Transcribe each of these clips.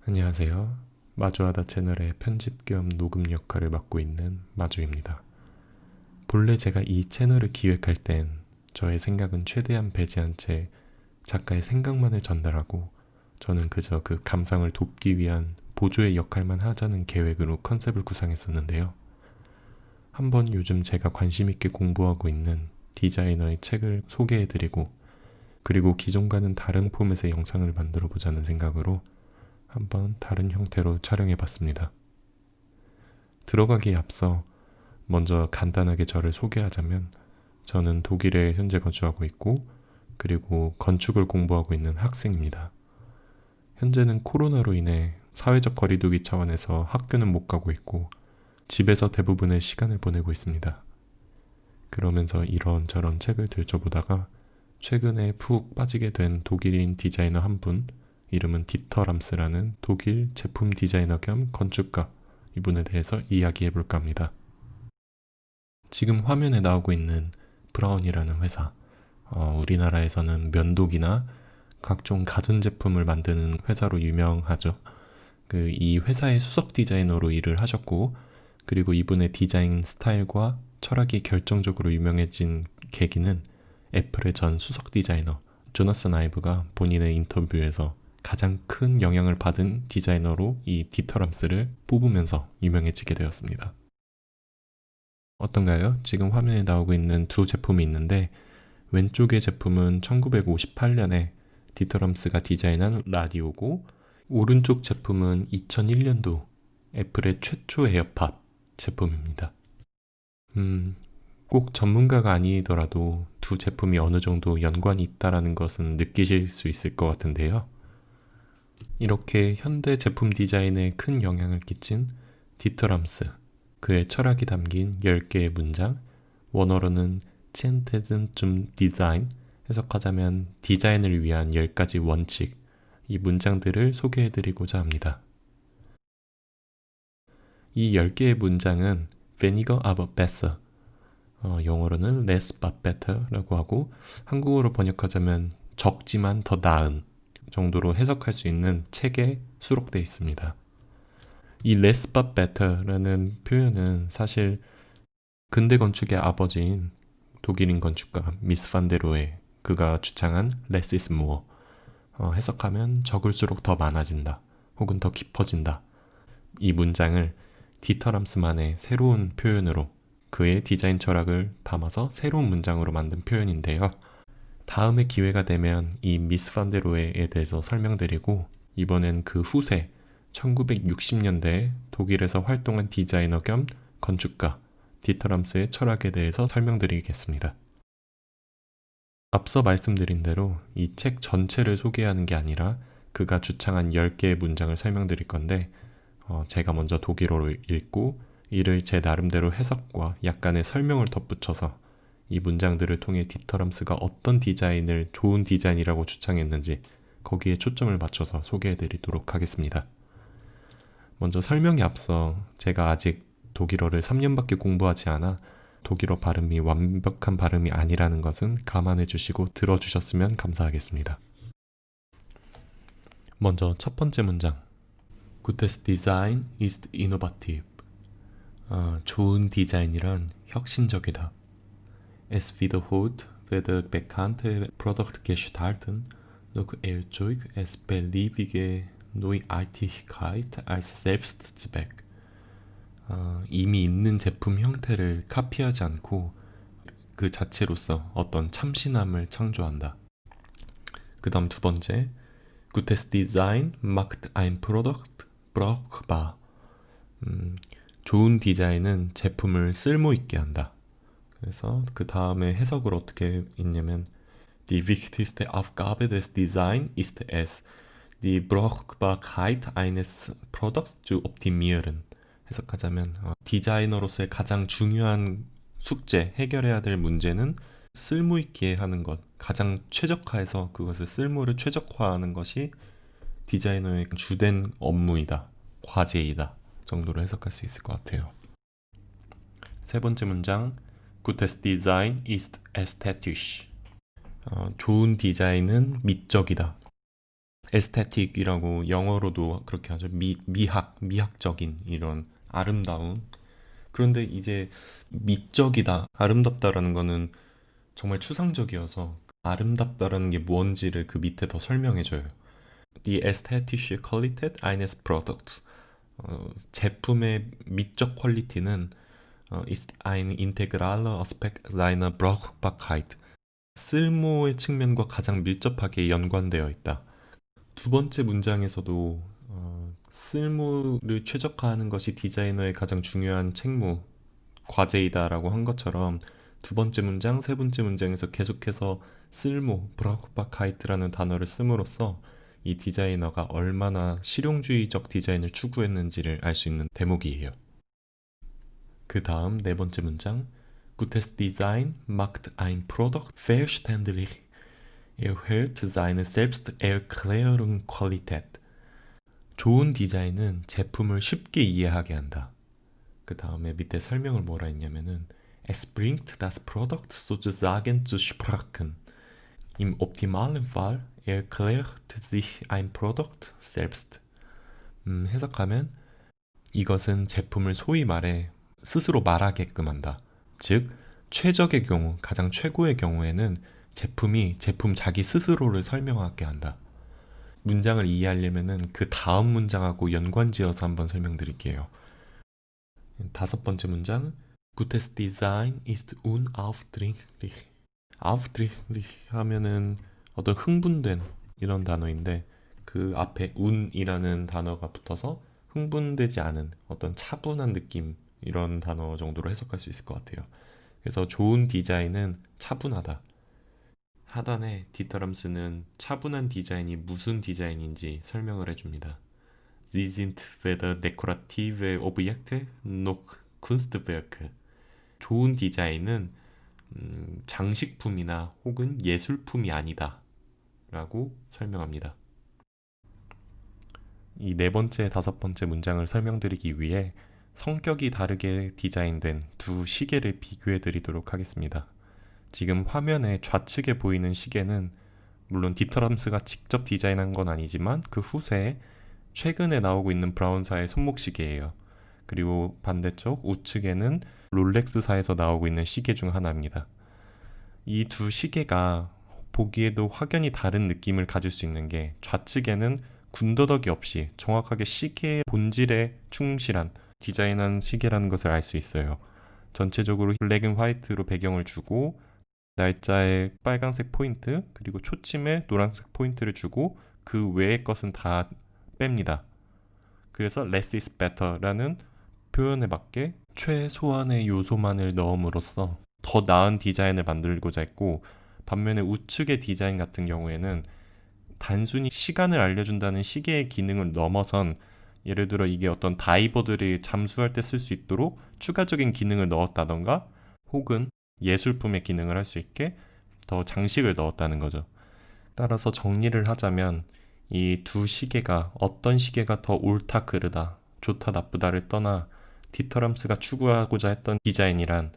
안녕하세요. 마주하다 채널의 편집 겸 녹음 역할을 맡고 있는 마주입니다. 본래 제가 이 채널을 기획할 땐 저의 생각은 최대한 배제한 채 작가의 생각만을 전달하고 저는 그저 그 감상을 돕기 위한 보조의 역할만 하자는 계획으로 컨셉을 구상했었는데요. 한번 요즘 제가 관심 있게 공부하고 있는 디자이너의 책을 소개해드리고 그리고 기존과는 다른 포맷의 영상을 만들어 보자는 생각으로 한번 다른 형태로 촬영해봤습니다. 들어가기에 앞서 먼저 간단하게 저를 소개하자면 저는 독일에 현재 거주하고 있고 그리고 건축을 공부하고 있는 학생입니다. 현재는 코로나로 인해 사회적 거리두기 차원에서 학교는 못 가고 있고 집에서 대부분의 시간을 보내고 있습니다. 그러면서 이런저런 책을 들춰보다가 최근에 푹 빠지게 된 독일인 디자이너 한 분, 이름은 디터 람스라는 독일 제품 디자이너 겸 건축가, 이분에 대해서 이야기해볼까 합니다. 지금 화면에 나오고 있는 브라운이라는 회사, 우리나라에서는 면도기나 각종 가전제품을 만드는 회사로 유명하죠. 이 회사의 수석 디자이너로 일을 하셨고, 그리고 이분의 디자인 스타일과 철학이 결정적으로 유명해진 계기는 애플의 전 수석 디자이너 조나선 아이브가 본인의 인터뷰에서 가장 큰 영향을 받은 디자이너로 이 디터람스를 뽑으면서 유명해지게 되었습니다. 어떤가요? 지금 화면에 나오고 있는 두 제품이 있는데 왼쪽의 제품은 1958년에 디터람스가 디자인한 라디오고 오른쪽 제품은 2001년도 애플의 최초 에어팟 제품입니다. 꼭 전문가가 아니더라도 두 제품이 어느 정도 연관이 있다는 것은 느끼실 수 있을 것 같은데요. 이렇게 현대 제품 디자인에 큰 영향을 끼친 디터람스, 그의 철학이 담긴 10개의 문장, 원어로는 첸테즌 zum 디자인, 해석하자면 디자인을 위한 10가지 원칙, 이 문장들을 소개해드리고자 합니다. 이 10개의 문장은 weniger aber besser, 영어로는 less but better라고 하고 한국어로 번역하자면 적지만 더 나은 정도로 해석할 수 있는 책에 수록되어 있습니다. 이 less but better라는 표현은 사실 근대 건축의 아버지인 독일인 건축가 미스 판데로에 그가 주창한 less is more, 해석하면 적을수록 더 많아진다 혹은 더 깊어진다, 이 문장을 디터람스만의 새로운 표현으로 그의 디자인 철학을 담아서 새로운 문장으로 만든 표현인데요. 다음에 기회가 되면 이 미스 판데로에에 대해서 설명드리고 이번엔 그 후세 1960년대에 독일에서 활동한 디자이너 겸 건축가 디터람스의 철학에 대해서 설명드리겠습니다. 앞서 말씀드린 대로 이 책 전체를 소개하는 게 아니라 그가 주창한 10개의 문장을 설명드릴 건데 제가 먼저 독일어로 읽고 이를 제 나름대로 해석과 약간의 설명을 덧붙여서 이 문장들을 통해 디터람스가 어떤 디자인을 좋은 디자인이라고 주창했는지 거기에 초점을 맞춰서 소개해드리도록 하겠습니다. 먼저 설명에 앞서 제가 아직 독일어를 3년밖에 공부하지 않아 독일어 발음이 완벽한 발음이 아니라는 것은 감안해 주시고 들어주셨으면 감사하겠습니다. 먼저 첫 번째 문장. Gutes Design ist innovativ. 좋은 디자인이란 혁신적이다. Es wiederholt weder bekannte Produktgestalten noch erzeugt es beliebige Neuartigkeit als Selbstzweck. 이미 있는 제품 형태를 카피하지 않고 그 자체로서 어떤 참신함을 창조한다. 그 다음 두 번째, Gutes Design macht ein Produkt brauchbar. 좋은 디자인은 제품을 쓸모있게 한다. 그래서 그 다음에 해석을 어떻게 읽냐면 Die wichtigste Aufgabe des Designs ist es, die Brauchbarkeit eines Produkts zu optimieren. 해석하자면 디자이너로서의 가장 중요한 숙제, 해결해야 될 문제는 쓸모있게 하는 것, 가장 최적화해서 그것을 쓸모를 최적화하는 것이 디자이너의 주된 업무이다, 과제이다 정도로 해석할 수 있을 것 같아요. 세 번째 문장, Gutes Design ist ästhetisch. 좋은 디자인은 미적이다. 에스테틱이라고 영어로도 그렇게 하죠. 미학적인 이런 아름다움. 그런데 이제 미적이다, 아름답다라는 거는 정말 추상적이어서 아름답다라는 게 뭔지를 그 밑에 더 설명해줘요. Die ästhetische Qualität eines Produkts. 제품의 미적 퀄리티는 ist ein integraler Aspekt seiner Brauchbarkeit. 쓸모의 측면과 가장 밀접하게 연관되어 있다. 두 번째 문장에서도 쓸모를 최적화하는 것이 디자이너의 가장 중요한 책무, 과제이다라고 한 것처럼 두 번째 문장, 세 번째 문장에서 계속해서 쓸모, 브라우크바카이트라는 단어를 씀으로써 이 디자이너가 얼마나 실용주의적 디자인을 추구했는지를 알 수 있는 대목이에요. 그 다음 네 번째 문장, Gutes Design macht ein Produkt verständlich, erhöht seine Selbsterklärungsqualität. 좋은 디자인은 제품을 쉽게 이해하게 한다. 그 다음에 밑에 설명을 뭐라 했냐면은 Es bringt das Produkt sozusagen zu Sprachen. Im optimalen Fall erklärt sich ein Produkt selbst. 해석하면 이것은 제품을 소위 말해 스스로 말하게끔 한다. 즉, 최적의 경우, 가장 최고의 경우에는 제품이 제품 자기 스스로를 설명하게 한다. 문장을 이해하려면은 그 다음 문장하고 연관지어서 한번 설명드릴게요. 다섯 번째 문장, Gutes Design ist unaufdringlich. aufdringlich 하면은 어떤 흥분된 이런 단어인데 그 앞에 운이라는 단어가 붙어서 흥분되지 않은 어떤 차분한 느낌 이런 단어 정도로 해석할 수 있을 것 같아요. 그래서 좋은 디자인은 차분하다. 하단에 디터럼스는 차분한 디자인이 무슨 디자인인지 설명을 해줍니다. Sie sind weder dekorative Objekte noch Kunstwerke. 좋은 디자인은 장식품이나 혹은 예술품이 아니다 라고 설명합니다. 이 네 번째, 다섯 번째 문장을 설명드리기 위해 성격이 다르게 디자인된 두 시계를 비교해 드리도록 하겠습니다. 지금 화면에 좌측에 보이는 시계는 물론 디터럼스가 직접 디자인한 건 아니지만 그 후세에 최근에 나오고 있는 브라운사의 손목시계예요. 그리고 반대쪽 우측에는 롤렉스사에서 나오고 있는 시계 중 하나입니다. 이 두 시계가 보기에도 확연히 다른 느낌을 가질 수 있는 게 좌측에는 군더더기 없이 정확하게 시계의 본질에 충실한 디자인한 시계라는 것을 알 수 있어요. 전체적으로 블랙 앤 화이트로 배경을 주고 날짜에 빨간색 포인트 그리고 초침에 노란색 포인트를 주고 그 외의 것은 다 뺍니다. 그래서 less is better라는 표현에 맞게 최소한의 요소만을 넣음으로써 더 나은 디자인을 만들고자 했고, 반면에 우측의 디자인 같은 경우에는 단순히 시간을 알려준다는 시계의 기능을 넘어선 예를 들어 이게 어떤 다이버들이 잠수할 때 쓸 수 있도록 추가적인 기능을 넣었다던가 혹은 예술품의 기능을 할 수 있게 더 장식을 넣었다는 거죠. 따라서 정리를 하자면 이 두 시계가 어떤 시계가 더 옳다 그르다, 좋다 나쁘다를 떠나 디터럼스가 추구하고자 했던 디자인이란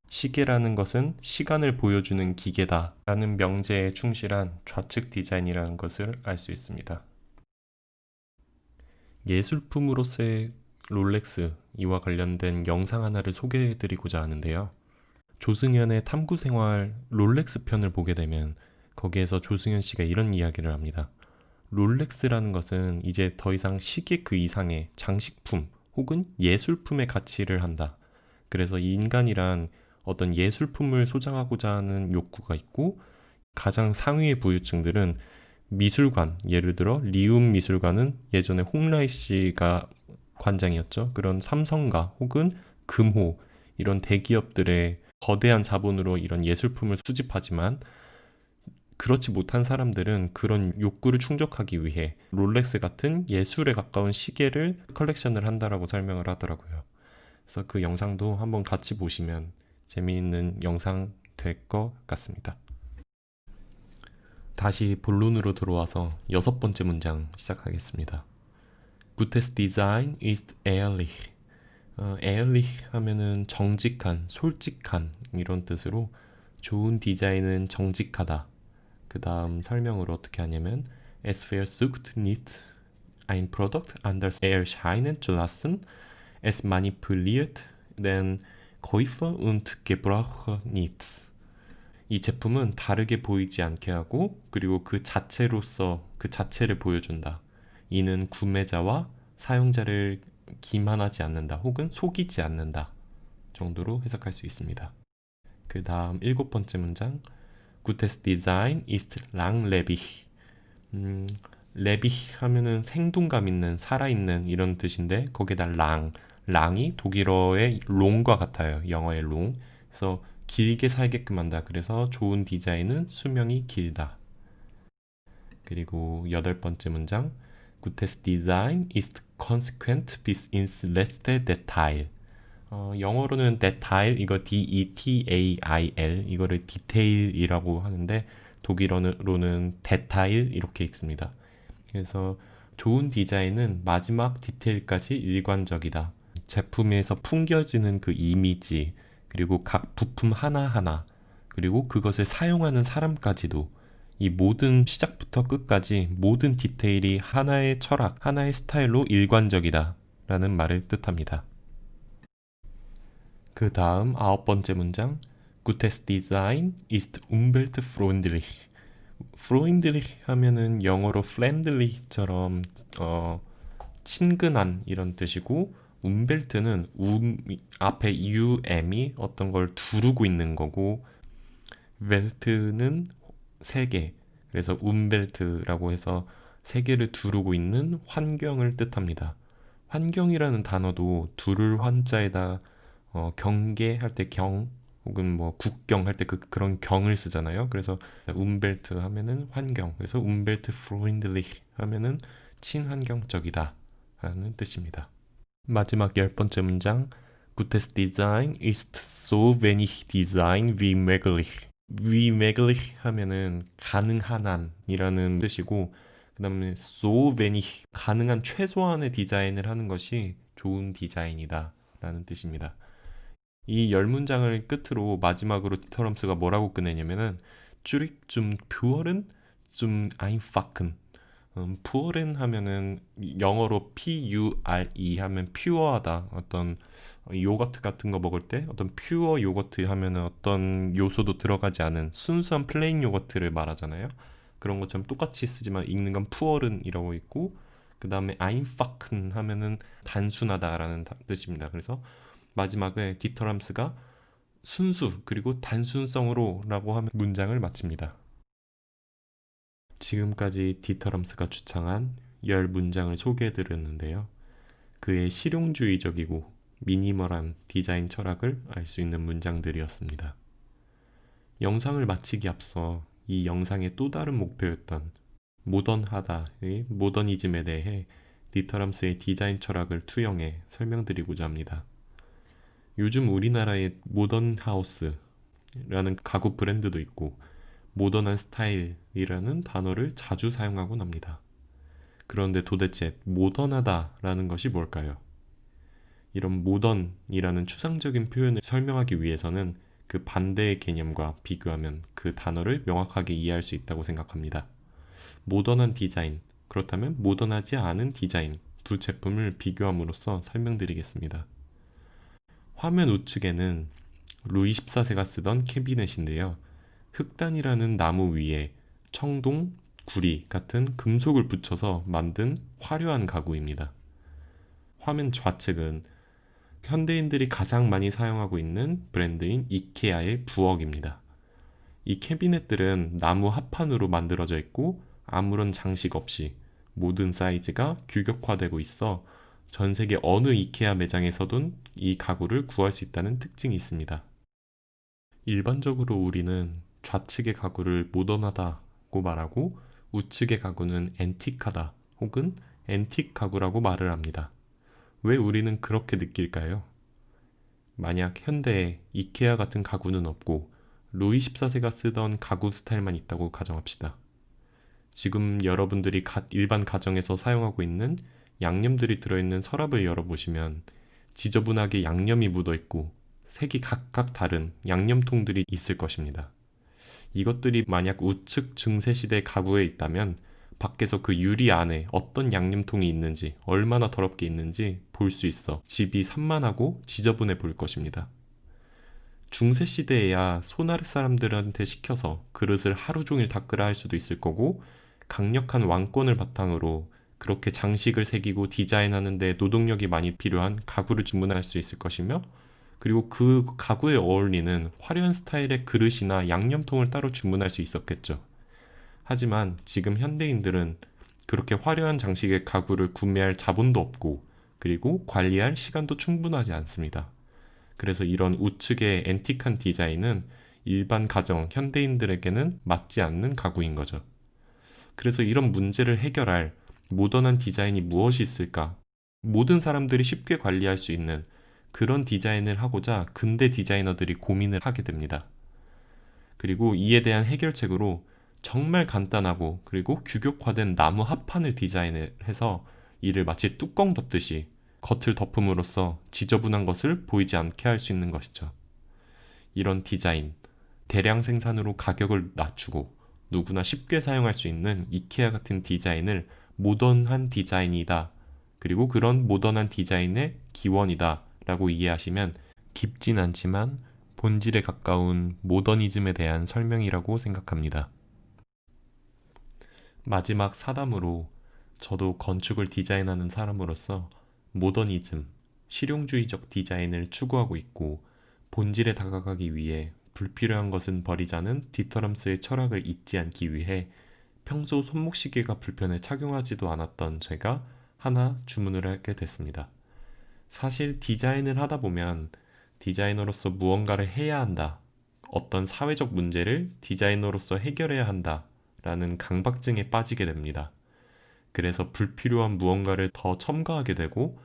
시계라는 것은 시간을 보여주는 기계다 라는 명제에 충실한 좌측 디자인이라는 것을 알 수 있습니다. 예술품으로서의 롤렉스 이와 관련된 영상 하나를 소개해드리고자 하는데요. 조승연의 탐구생활 롤렉스 편을 보게 되면 거기에서 조승연 씨가 이런 이야기를 합니다. 롤렉스라는 것은 이제 더 이상 시계 그 이상의 장식품 혹은 예술품의 가치를 한다. 그래서 인간이란 어떤 예술품을 소장하고자 하는 욕구가 있고 가장 상위의 부유층들은 미술관, 예를 들어 리움 미술관은 예전에 홍라이 씨가 관장이었죠. 그런 삼성가 혹은 금호 이런 대기업들의 거대한 자본으로 이런 예술품을 수집하지만 그렇지 못한 사람들은 그런 욕구를 충족하기 위해 롤렉스 같은 예술에 가까운 시계를 컬렉션을 한다라고 설명을 하더라고요. 그래서 그 영상도 한번 같이 보시면 재미있는 영상 될 것 같습니다. 다시 본론으로 들어와서 여섯 번째 문장 시작하겠습니다. Gutes Design ist ehrlich. ehrlich 하면은 정직한, 솔직한 이런 뜻으로 좋은 디자인은 정직하다. 그 다음 설명을 어떻게 하냐면 Es versucht nicht ein Produkt anders erscheinen zu lassen. Es manipuliert den Käufer und Gebraucher nicht. 이 제품은 다르게 보이지 않게 하고 그리고 그 자체로서 그 자체를 보여준다. 이는 구매자와 사용자를 기만하지 않는다 혹은 속이지 않는다 정도로 해석할 수 있습니다. 그 다음 7번째 문장 Gutes Design ist langlebig. 레비 하면은 생동감 있는 살아있는 이런 뜻인데 거기에다 랑이 독일어의 롱과 같아요. 영어의 롱. 그래서 길게 살게끔 한다. 그래서 좋은 디자인은 수명이 길다. 그리고 8번째 문장 Gutes Design ist konsequent bis ins letzte Detail. 영어로는 detail, 이거 D-E-T-A-I-L, 이거를 디테일이라고 하는데 독일어로는 detail 이렇게 읽습니다. 그래서 좋은 디자인은 마지막 디테일까지 일관적이다. 제품에서 풍겨지는 그 이미지, 그리고 각 부품 하나하나, 그리고 그것을 사용하는 사람까지도 이 모든 시작부터 끝까지 모든 디테일이 하나의 철학, 하나의 스타일로 일관적이다 라는 말을 뜻합니다. 그 다음 9번째 문장 Gutes Design ist umweltfreundlich. freundlich 하면은 영어로 friendly처럼 친근한 이런 뜻이고 umwelt는 앞에 um이 어떤 걸 두르고 있는 거고 welt는 세계, 그래서 umwelt라고 해서 세계를 두르고 있는 환경을 뜻합니다. 환경이라는 단어도 두를 환자에다 경계할 때 경 혹은 뭐 국경 할 때 그런 경을 쓰잖아요. 그래서 umwelt 하면은 환경, 그래서 umweltfreundlich 하면은 친환경적이다 라는 뜻입니다. 마지막 10번째 문장 Gutes Design ist so wenig Design wie möglich. wie möglich 하면은 가능한 한이라는 뜻이고 그 다음에 so wenig 가능한 최소한의 디자인을 하는 것이 좋은 디자인이다 라는 뜻입니다. 이 10문장을 끝으로 마지막으로 디터럼스가 뭐라고 끝내냐면은 Zurich zum Puren zum Einfachen. Puren 하면은 영어로 P-U-R-E 하면 퓨어하다. 어떤 요거트 같은 거 먹을 때 어떤 퓨어 요거트 하면은 어떤 요소도 들어가지 않은 순수한 플레인 요거트를 말하잖아요. 그런 것처럼 똑같이 쓰지만 읽는 건 푸어른이라고 있고 그 다음에 einfachen 하면은 단순하다라는 뜻입니다. 그래서 마지막에 디터럼스가 순수 그리고 단순성으로 라고 하면 문장을 마칩니다. 지금까지 디터럼스가 주창한 10문장을 소개해드렸는데요. 그의 실용주의적이고 미니멀한 디자인 철학을 알 수 있는 문장들이었습니다. 영상을 마치기 앞서 이 영상의 또 다른 목표였던 모던하다의 모더니즘에 대해 디터럼스의 디자인 철학을 투영해 설명드리고자 합니다. 요즘 우리나라에 모던 하우스라는 가구 브랜드도 있고 모던한 스타일이라는 단어를 자주 사용하곤 합니다. 그런데 도대체 모던하다라는 것이 뭘까요? 이런 모던이라는 추상적인 표현을 설명하기 위해서는 그 반대의 개념과 비교하면 그 단어를 명확하게 이해할 수 있다고 생각합니다. 모던한 디자인, 그렇다면 모던하지 않은 디자인 두 제품을 비교함으로써 설명드리겠습니다. 화면 우측에는 루이 14세가 쓰던 캐비넷인데요. 흑단이라는 나무 위에 청동, 구리 같은 금속을 붙여서 만든 화려한 가구입니다. 화면 좌측은 현대인들이 가장 많이 사용하고 있는 브랜드인 이케아의 부엌입니다. 이 캐비넷들은 나무 합판으로 만들어져 있고 아무런 장식 없이 모든 사이즈가 규격화되고 있어 전 세계 어느 이케아 매장에서든 이 가구를 구할 수 있다는 특징이 있습니다. 일반적으로 우리는 좌측의 가구를 모던하다고 말하고 우측의 가구는 앤틱하다 혹은 앤틱 가구라고 말을 합니다. 왜 우리는 그렇게 느낄까요? 만약 현대에 이케아 같은 가구는 없고 루이 14세가 쓰던 가구 스타일만 있다고 가정합시다. 지금 여러분들이 일반 가정에서 사용하고 있는 양념들이 들어있는 서랍을 열어보시면 지저분하게 양념이 묻어있고 색이 각각 다른 양념통들이 있을 것입니다. 이것들이 만약 우측 중세시대 가구에 있다면 밖에서 그 유리 안에 어떤 양념통이 있는지, 얼마나 더럽게 있는지 볼 수 있어 집이 산만하고 지저분해 보일 것입니다. 중세 시대에야 손아랫 사람들한테 시켜서 그릇을 하루 종일 닦으라 할 수도 있을 거고, 강력한 왕권을 바탕으로 그렇게 장식을 새기고 디자인하는 데 노동력이 많이 필요한 가구를 주문할 수 있을 것이며, 그리고 그 가구에 어울리는 화려한 스타일의 그릇이나 양념통을 따로 주문할 수 있었겠죠. 하지만 지금 현대인들은 그렇게 화려한 장식의 가구를 구매할 자본도 없고, 그리고 관리할 시간도 충분하지 않습니다. 그래서 이런 우측의 앤틱한 디자인은 일반 가정, 현대인들에게는 맞지 않는 가구인 거죠. 그래서 이런 문제를 해결할 모던한 디자인이 무엇이 있을까? 모든 사람들이 쉽게 관리할 수 있는 그런 디자인을 하고자 근대 디자이너들이 고민을 하게 됩니다. 그리고 이에 대한 해결책으로 정말 간단하고 그리고 규격화된 나무 합판을 디자인을 해서 이를 마치 뚜껑 덮듯이 겉을 덮음으로써 지저분한 것을 보이지 않게 할 수 있는 것이죠. 이런 디자인, 대량 생산으로 가격을 낮추고 누구나 쉽게 사용할 수 있는 이케아 같은 디자인을 모던한 디자인이다, 그리고 그런 모던한 디자인의 기원이다 라고 이해하시면 깊진 않지만 본질에 가까운 모더니즘에 대한 설명이라고 생각합니다. 마지막 사담으로, 저도 건축을 디자인하는 사람으로서 모더니즘, 실용주의적 디자인을 추구하고 있고, 본질에 다가가기 위해 불필요한 것은 버리자는 디터럼스의 철학을 잊지 않기 위해 평소 손목시계가 불편해 착용하지도 않았던 제가 하나 주문을 하게 됐습니다. 사실 디자인을 하다 보면 디자이너로서 무언가를 해야 한다, 어떤 사회적 문제를 디자이너로서 해결해야 한다 라는 강박증에 빠지게 됩니다. 그래서 불필요한 무언가를 더 첨가하게 되고,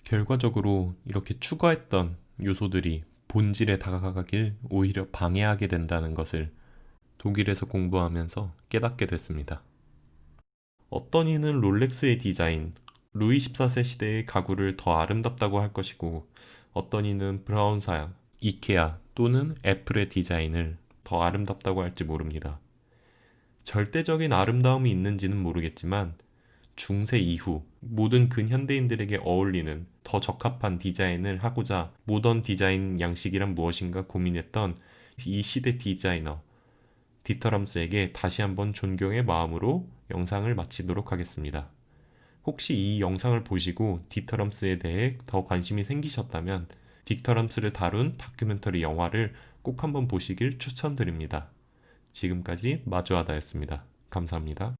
결과적으로 이렇게 추가했던 요소들이 본질에 다가가길 오히려 방해하게 된다는 것을 독일에서 공부하면서 깨닫게 됐습니다. 어떤 이는 롤렉스의 디자인, 루이 14세 시대의 가구를 더 아름답다고 할 것이고, 어떤 이는 브라운사양, 이케아 또는 애플의 디자인을 더 아름답다고 할지 모릅니다. 절대적인 아름다움이 있는지는 모르겠지만 중세 이후 모든 근현대인들에게 어울리는 더 적합한 디자인을 하고자 모던 디자인 양식이란 무엇인가 고민했던 이 시대 디자이너 디터럼스에게 다시 한번 존경의 마음으로 영상을 마치도록 하겠습니다. 혹시 이 영상을 보시고 디터럼스에 대해 더 관심이 생기셨다면 디터럼스를 다룬 다큐멘터리 영화를 꼭 한번 보시길 추천드립니다. 지금까지 마주하다였습니다. 감사합니다.